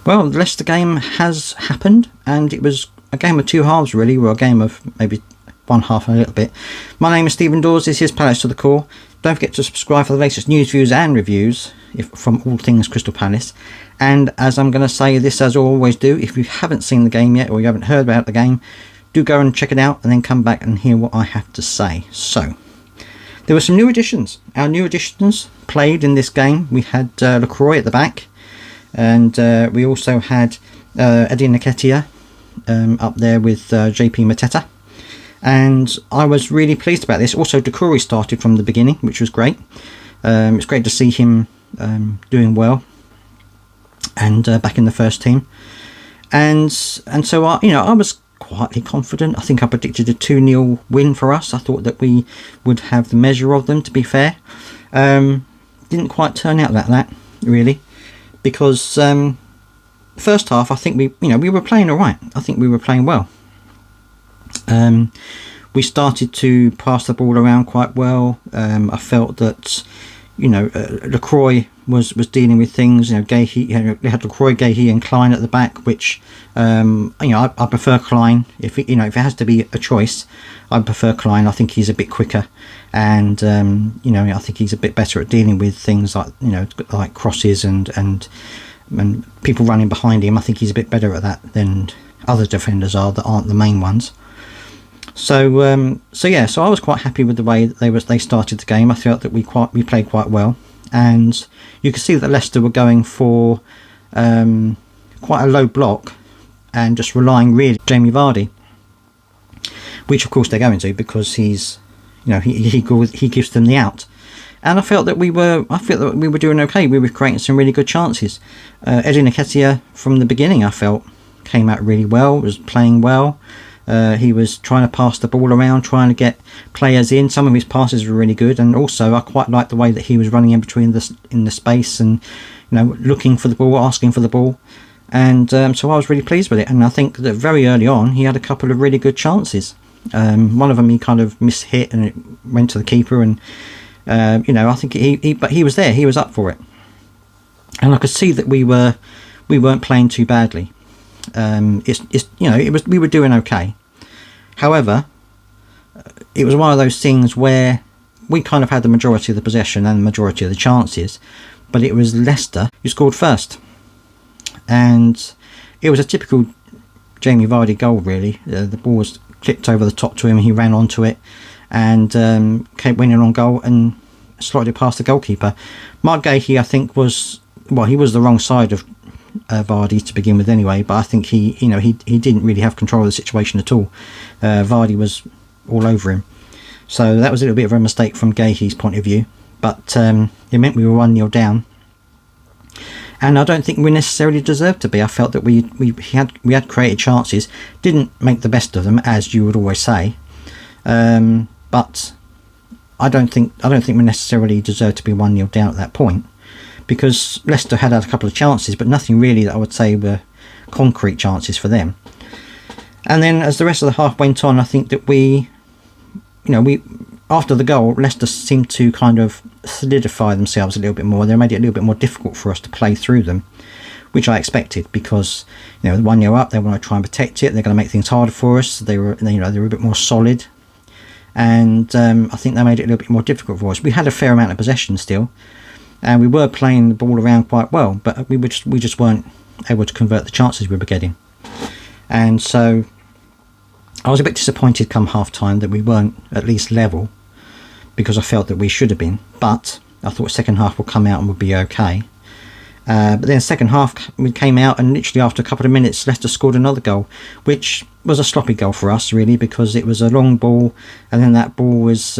Well, the Leicester game has happened, and it was a game of two halves really, or a game of maybe one half and a little bit. My name is Stephen Dawes, this is Palace to the Core. Don't forget to subscribe for the latest news, views and reviews from all things Crystal Palace. And as I'm going to say this as I always do, if you haven't seen the game yet or you haven't heard about the game, do go and check it out and then come back and hear what I have to say. So, there were some new additions. Our new additions played in this game. We had LaCroix at the back, and we also had Eddie Nketiah up there with JP Mateta. And I was really pleased about this. Also, Doucouré started from the beginning, which was great. It's great to see him doing well and back in the first team. And so I was quietly confident. I think I predicted a 2-0 win for us. I thought that we would have the measure of them, to be fair. Didn't quite turn out like that, really, because first half I think we were playing all right. I think we were playing well. We started to pass the ball around quite well. I felt that LaCroix was dealing with things. Gahey, they had LaCroix, Gahey and Klein at the back, which I prefer Klein. If it has to be a choice, I prefer Klein. I think he's a bit quicker, and I think he's a bit better at dealing with things like crosses and people running behind him. I think he's a bit better at that than other defenders are that aren't the main ones. So I was quite happy with the way that they started the game. I felt that we played quite well, and you could see that Leicester were going for quite a low block and just relying really on Jamie Vardy, which of course they're going to, because he's he gives them the out. And I felt that we were doing okay. We were creating some really good chances. Eddie Nketiah from the beginning, I felt, came out really well, was playing well. He was trying to pass the ball around, trying to get players in. Some of his passes were really good, and also I quite liked the way that he was running in between in the space and looking for the ball, asking for the ball, and so I was really pleased with it. And I think that very early on he had a couple of really good chances. One of them he kind of mishit and it went to the keeper, and I think he was there, he was up for it, and I could see that we weren't playing too badly. We were doing okay. However, it was one of those things where we kind of had the majority of the possession and the majority of the chances, but it was Leicester who scored first, and it was a typical Jamie Vardy goal really. The ball was clipped over the top to him, he ran onto it and kept winning on goal and slotted it past the goalkeeper. Mark Gahey, I think, he was the wrong side of Vardy to begin with anyway, but I think he didn't really have control of the situation at all. Vardy was all over him, so that was a little bit of a mistake from Gahey's point of view, but it meant we were 1-0 down, and I don't think we necessarily deserved to be. I felt that we had created chances, didn't make the best of them, as you would always say, but I don't think we necessarily deserved to be 1-0 down at that point, because Leicester had a couple of chances, but nothing really that I would say were concrete chances for them. And then as the rest of the half went on, I think that we after the goal, Leicester seemed to kind of solidify themselves a little bit more. They made it a little bit more difficult for us to play through them, which I expected, because 1-0 up, they want to try and protect it. They're going to make things harder for us. They were a bit more solid, and I think they made it a little bit more difficult for us. We had a fair amount of possession still, and we were playing the ball around quite well, but we just weren't able to convert the chances we were getting. And so I was a bit disappointed come half time that we weren't at least level, because I felt that we should have been, but I thought second half would come out and would be okay. But then second half we came out, and literally after a couple of minutes Leicester scored another goal, which was a sloppy goal for us really, because it was a long ball, and then that ball was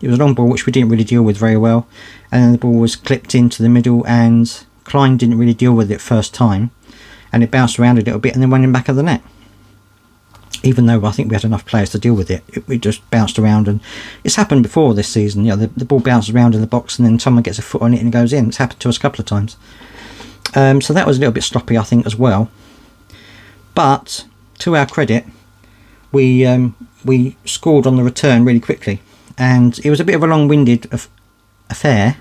it was a long ball which we didn't really deal with very well, and then the ball was clipped into the middle, and Klein didn't really deal with it first time, and it bounced around a little bit and then went in back of the net. Even though I think we had enough players to deal with it, it just bounced around, and it's happened before this season. The ball bounces around in the box and then someone gets a foot on it and it goes in. It's happened to us a couple of times. So that was a little bit sloppy, I think, as well. But to our credit, we scored on the return really quickly, and it was a bit of a long-winded affair,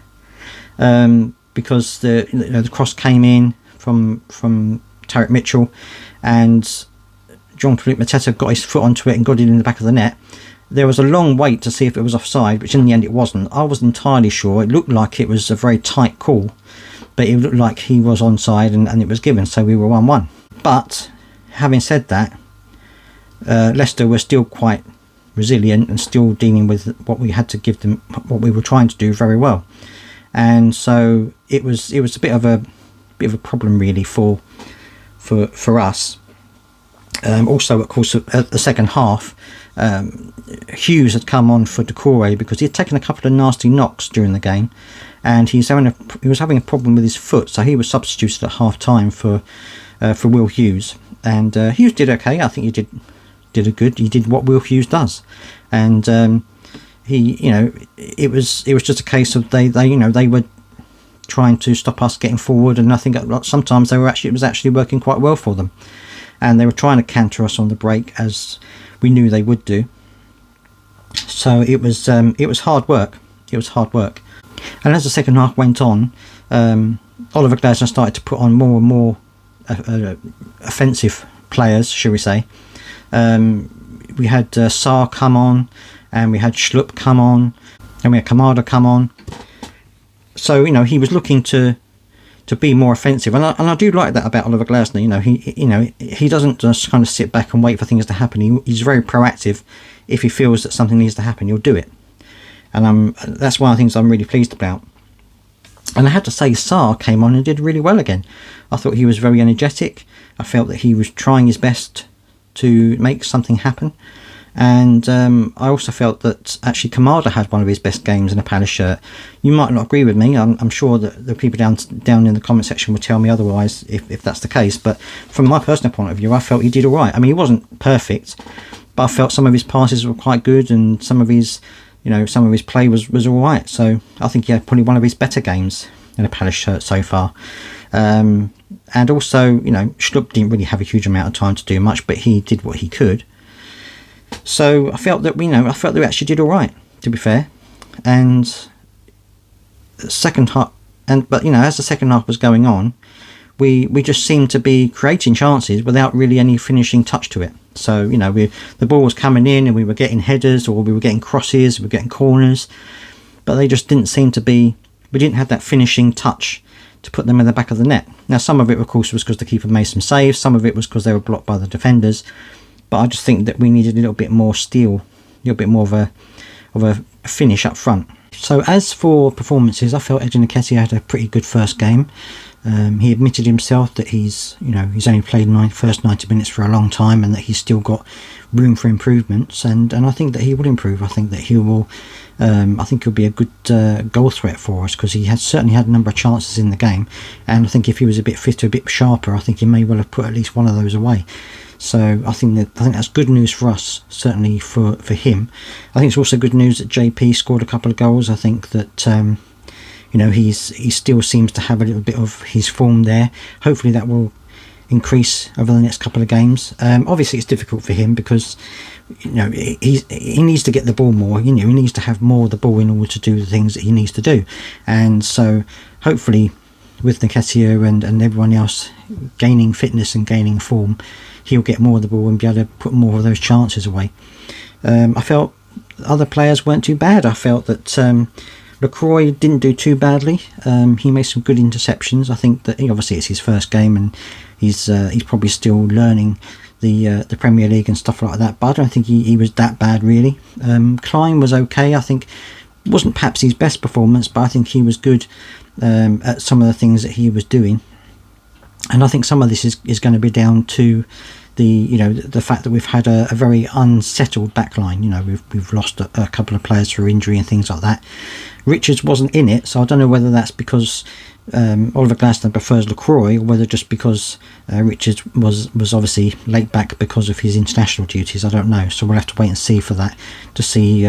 because the cross came in from Tarek Mitchell, and Jean-Philippe Mateta got his foot onto it and got it in the back of the net. There was a long wait to see if it was offside, which in the end it wasn't. I wasn't entirely sure. It looked like it was a very tight call, but it looked like he was onside and it was given, so we were 1-1. But having said that, Leicester were still quite resilient and still dealing with what we had to give them, what we were trying to do, very well. And so it was a bit of a problem really for us. Also, of course, at the second half, Hughes had come on for Doucouré because he had taken a couple of nasty knocks during the game, and he was having a problem with his foot, so he was substituted at half time for Will Hughes. And Hughes did okay. I think he did what Will Hughes does, and it was just a case of they were trying to stop us getting forward, and I think sometimes it was actually working quite well for them, and they were trying to counter us on the break, as we knew they would do. So it was hard work. It was hard work, and as the second half went on, Oliver Glasner started to put on more and more offensive players, shall we say. We had Sarr come on, and we had Schlupp come on, and we had Kamada come on. So he was looking to be more offensive, and I do like that about Oliver Glasner. He doesn't just kind of sit back and wait for things to happen. He's very proactive. If he feels that something needs to happen, he'll do it, and that's one of the things I'm really pleased about. And I had to say, Sarr came on and did really well again. I thought he was very energetic. I felt that he was trying his best to make something happen, and I also felt that actually Kamada had one of his best games in a Palace shirt. You might not agree with me. I'm sure that the people down in the comment section will tell me otherwise if that's the case, but from my personal point of view, I felt he did all right. I mean, he wasn't perfect, but I felt some of his passes were quite good, and some of his play was all right. So I think he had probably one of his better games in a Palace shirt so far. And also, Schlupp didn't really have a huge amount of time to do much, but he did what he could. So I felt that we actually did all right, to be fair. And the second half, as the second half was going on, we just seemed to be creating chances without really any finishing touch to it. So the ball was coming in, and we were getting headers, or we were getting crosses, we were getting corners, but they just didn't seem to be. We didn't have that finishing touch to put them in the back of the net. Now, some of it, of course, was because the keeper made some saves. Some of it was because they were blocked by the defenders. But I just think that we needed a little bit more steel, a little bit more of a finish up front. So as for performances, I felt Edin Nketiah had a pretty good first game. He admitted himself that he's only played first 90 minutes for a long time, and that he's still got room for improvements. And I think that he will improve. I think that he will. I think he'll be a good goal threat for us, because he has certainly had a number of chances in the game, and I think if he was a bit fitter, a bit sharper, I think he may well have put at least one of those away. So I think that's good news for us, certainly for him. I think it's also good news that JP scored a couple of goals. I think that he still seems to have a little bit of his form there. Hopefully that will increase over the next couple of games. Obviously it's difficult for him because he needs to get the ball more. He needs to have more of the ball in order to do the things that he needs to do. And so hopefully with Nketiah and everyone else gaining fitness and gaining form, he'll get more of the ball and be able to put more of those chances away. I felt other players weren't too bad. I felt that Lacroix didn't do too badly. He made some good interceptions. I think that obviously it's his first game, and he's probably still learning the Premier League and stuff like that, but I don't think he was that bad really. Klein was okay. I think wasn't perhaps his best performance, but I think he was good at some of the things that he was doing. And I think some of this is going to be down to the fact that we've had a very unsettled backline. We've lost a couple of players through injury and things like that. Richards wasn't in it, so I don't know whether that's because Oliver Glasner prefers Lacroix, or whether just because Richards was obviously late back because of his international duties. I don't know, so we'll have to wait and see for that, to see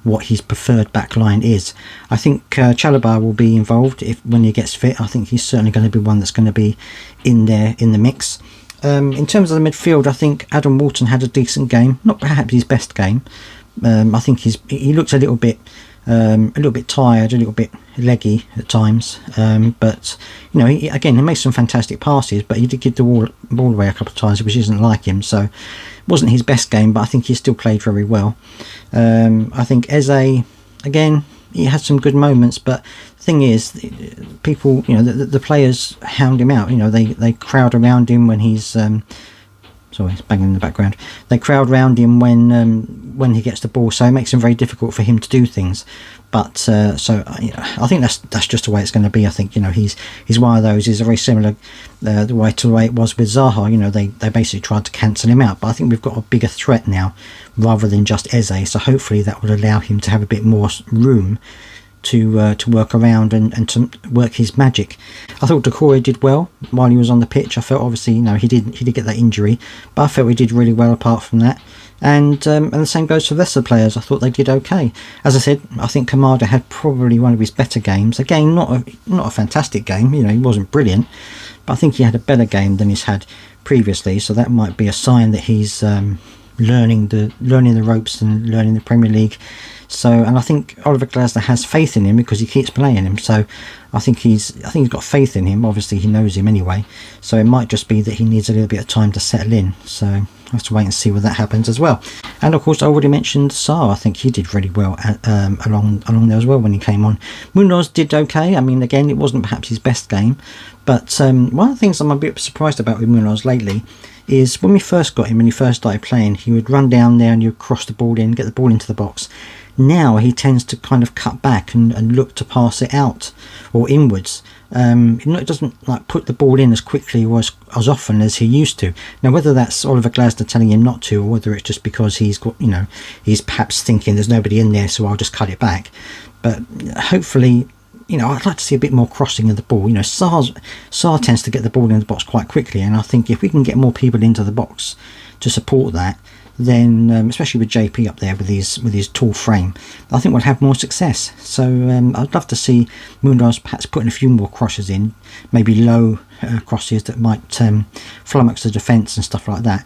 what his preferred backline is. I think Chalobah will be involved when he gets fit. I think he's certainly going to be one that's going to be in there in the mix. In terms of the midfield, I think Adam Walton had a decent game, not perhaps his best game. I think he looked a little bit a little bit tired, a little bit leggy at times, but you know, he made some fantastic passes, but he did give the ball away a couple of times, which isn't like him. So it wasn't his best game, but I think he still played very well. I think Eze, again, he had some good moments, but the thing is, people, you know, the players hound him out. You know, they crowd around him when he's sorry, it's banging in the background. They crowd around him when he gets the ball, so it makes it very difficult for him to do things. But so you know, I think that's just the way it's going to be. I think, you know, he's one of those. He's very similar the way it was with Zaha. You know, they basically tried to cancel him out, but I think we've got a bigger threat now rather than just Eze. So hopefully that will allow him to have a bit more room to work around and to work his magic. I thought Decore did well while he was on the pitch. I felt, obviously, you know, he did get that injury, but I felt he did really well apart from that. And the same goes for the rest of the players. I thought they did okay. As I said, I think Kamada had probably one of his better games. Again, not a fantastic game. You know, he wasn't brilliant, but I think he had a better game than he's had previously. So that might be a sign that he's learning the ropes and learning the Premier League. So, and I think Oliver Glasner has faith in him because he keeps playing him. So I think he's got faith in him. Obviously, he knows him anyway. So it might just be that he needs a little bit of time to settle in. So I have to wait and see whether that happens as well. And of course, I already mentioned Sarr. I think he did really well along there as well when he came on. Munoz did okay. I mean, again, it wasn't perhaps his best game, but one of the things I'm a bit surprised about with Munoz lately is when we first got him and he first started playing, he would run down there and you would cross the ball in, get the ball into the box. Now he tends to kind of cut back and look to pass it out or inwards. It doesn't like put the ball in as quickly or as often as he used to. Now, whether that's Oliver Glasner telling him not to, or whether it's just because he's got, you know, he's perhaps thinking there's nobody in there, so I'll just cut it back. But hopefully, you know, I'd like to see a bit more crossing of the ball. You know, Sarr tends to get the ball in the box quite quickly, and I think if we can get more people into the box to support that, then especially with JP up there with his tall frame, I think we'll have more success. So I'd love to see Munoz perhaps putting a few more crosses in, maybe low crosses that might flummox the defence and stuff like that.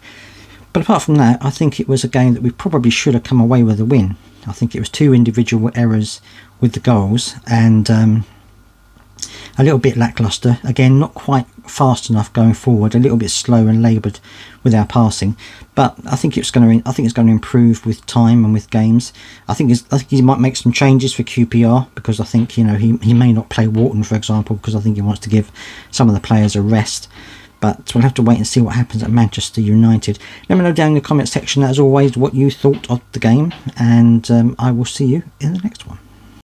But apart from that, I think it was a game that we probably should have come away with a win. I think it was 2 individual errors with the goals and a little bit lacklustre. Again, not quite fast enough going forward, a little bit slow and laboured with our passing. But I think it's going to improve with time and with games. I think he might make some changes for QPR, because I think, you know, he may not play Wharton, for example, because I think he wants to give some of the players a rest. But we'll have to wait and see what happens at Manchester United. Let me know down in the comment section, as always, what you thought of the game, and I will see you in the next one.